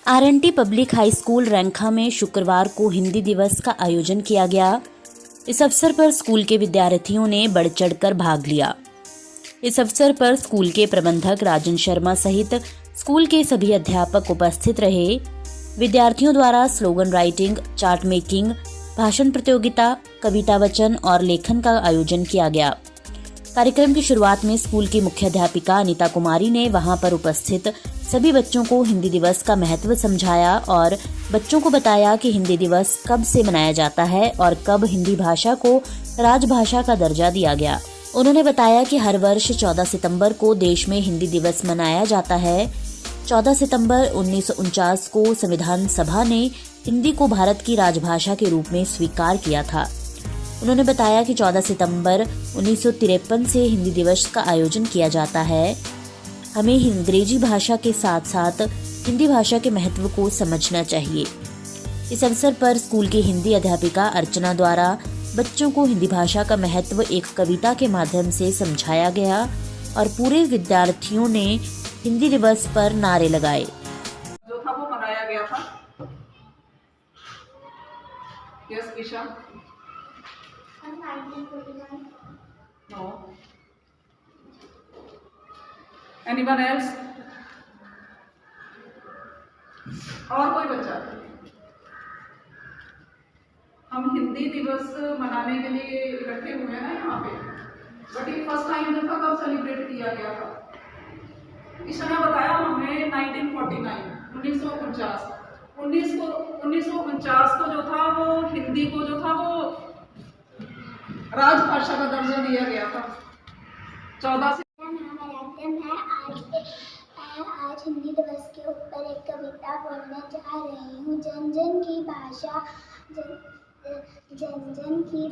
RNT public high school रैंखा में शुक्रवार को हिंदी दिवस का आयोजन किया गया। इस अवसर पर स्कूल के विद्यार्थियों ने बढ़ चढ़कर भाग लिया। इस अवसर पर स्कूल के प्रबंधक राजन शर्मा सहित स्कूल के सभी अध्यापक उपस्थित रहे। विद्यार्थियों द्वारा स्लोगन राइटिंग, चार्ट मेकिंग, भाषण प्रतियोगिता, कविता वचन और लेखन का आयोजन किया गया। कार्यक्रम की शुरुआत में स्कूल की मुख्याध्यापिका अनीता कुमारी ने वहां पर उपस्थित सभी बच्चों को हिंदी दिवस का महत्व समझाया और बच्चों को बताया कि हिंदी दिवस कब से मनाया जाता है और कब हिंदी भाषा को राजभाषा का दर्जा दिया गया। उन्होंने बताया कि हर वर्ष 14 सितंबर को देश में हिंदी दिवस मनाया जाता है। 14 सितंबर 1949 को संविधान सभा ने हिंदी को भारत की राजभाषा के रूप में स्वीकार किया था। उन्होंने बताया कि 14 सितंबर 1953 से हिंदी दिवस का आयोजन किया जाता है। हमें अंग्रेजी भाषा के साथ साथ हिंदी भाषा के महत्व को समझना चाहिए। इस अवसर पर स्कूल की हिंदी अध्यापिका अर्चना द्वारा बच्चों को हिंदी भाषा का महत्व एक कविता के माध्यम से समझाया गया और पूरे विद्यार्थियों ने हिंदी दिवस पर नारे लगाए। जो था वो मनाया गया था। Yes Isha. 1949. No. Anyone else? और कोई बच्चा? हम हिंदी दिवस मनाने के लिए इकट्ठे हुए हैं ना यहाँ पे, बट ये फर्स्ट टाइम जो था कब सेलिब्रेट किया गया था? ईशा ने बताया हमें 1949 1949 को जो था वो हिंदी को जो था वो राजभाषा का दर्जा दिया गया था। 14 से आज हिंदी दिवस के ऊपर एक कविता बोलने जा रही हूँ। जन जन की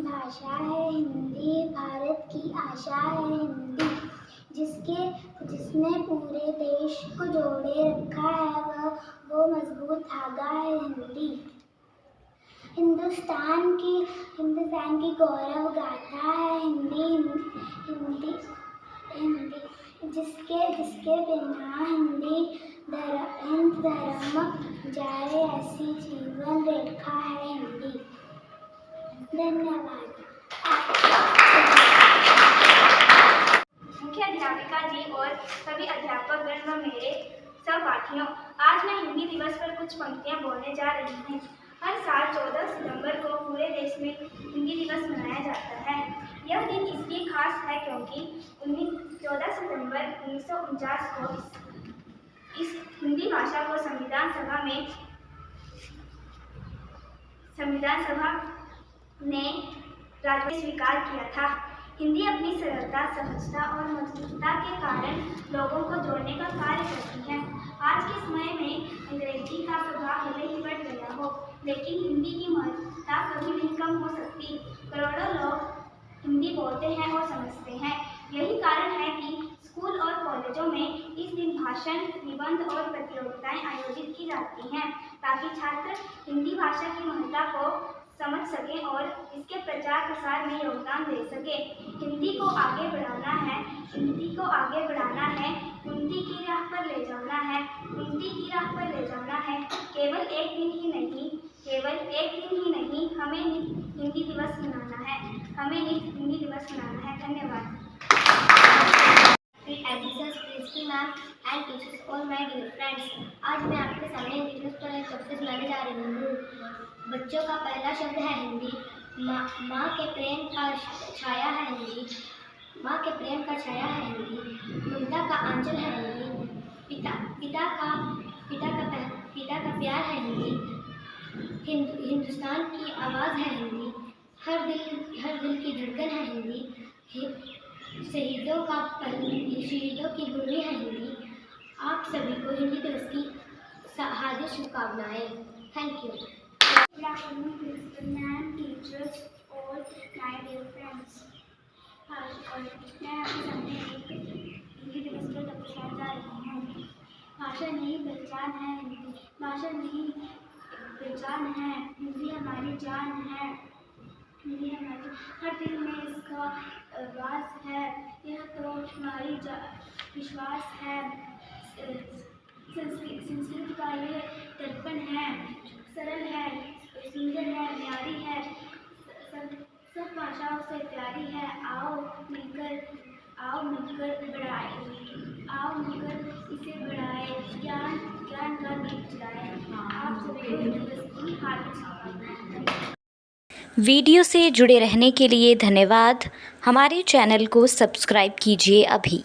भाषा है हिंदी, भारत की आशा है हिंदी, जिसने पूरे देश को जोड़े रखा है वो मजबूत धागा है हिंदी। हिंदुस्तान की गौरव गाथा है हिंदी, जिसके बिना हिंद धर्म जाए ऐसी जीवन रेखा है हिंदी। धन्यवाद। मुख्य अध्यापिका जी और सभी अध्यापक गण व मेरे सहपाठियों, आज मैं हिंदी दिवस पर कुछ पंक्तियां बोलने जा रही हूँ। हर साल 14 सितंबर को पूरे देश में हिंदी दिवस मनाया जाता है। यह दिन इसलिए खास है क्योंकि 14 सितंबर 1949 को इस हिंदी भाषा को संविधान सभा ने राज्य में स्वीकार किया था। हिंदी अपनी सरलता, सहजता और मधुरता के कारण लोगों को जोड़ने का कार्य करती है। आज के समय में अंग्रेजी का प्रभाव भले ही बढ़ गया हो, लेकिन हिंदी की महत्ता कभी नहीं कम हो सकती। करोड़ों लोग हिंदी बोलते हैं और समझते हैं। यही कारण है कि स्कूल और कॉलेजों में इस दिन भाषण, निबंध और प्रतियोगिताएं आयोजित की जाती हैं, ताकि छात्र हिंदी भाषा की महत्ता को समझ सकें और इसके प्रचार प्रसार में योगदान दे सकें। हिंदी को आगे बढ़ाना है, हिंदी को आगे बढ़ाना है, उन्नति की राह पर ले जाना है, उन्नति की राह पर ले जाना है। केवल एक दिन ही नहीं, हमें हिंदी दिवस मनाना है, हिंदी दिवस मनाना है। धन्यवाद। मैम एंड टीचर्स और माय डियर फ्रेंड्स, आज मैं आपके सामने हिंदी दिवस पर एक शब्द सुनाने जा रही हूँ। बच्चों का पहला शब्द है हिंदी। माँ के प्रेम का छाया है हिंदी, माँ के प्रेम का छाया है हिंदी, ममता का आंचल है हिंदी, पिता का प्यार है हिंदी, हिंदुस्तान की आवाज़ है हिंदी, हर दिल की धड़कन है हिंदी, शहीदों की भूमि है हिंदी। आप सभी को हिंदी दिवस की हार्दिक शुभकामनाएं। Thank you. Good afternoon, principal ma'am, teachers और my dear friends. मैं आपके सामने एक हिंदी दिवस पर दर्शाने जा रही हूँ। भाषा नहीं पहचान है हिंदी, भाषा नहीं पहचान है हिंदी, हमारी जान है हिंदी, हमारी हर दिल में इसका वास है। यह तो हमारी विश्वास है। संस्कृत का ये भाषाओं से प्यारी है। आओ मिलकर इसे बढ़ाए, ज्ञान का दीप जलाए। आप सभी को हिंदी दिवस की हार्दिक शुभकामनाएं। वीडियो से जुड़े रहने के लिए धन्यवाद। हमारे चैनल को सब्सक्राइब कीजिए अभी।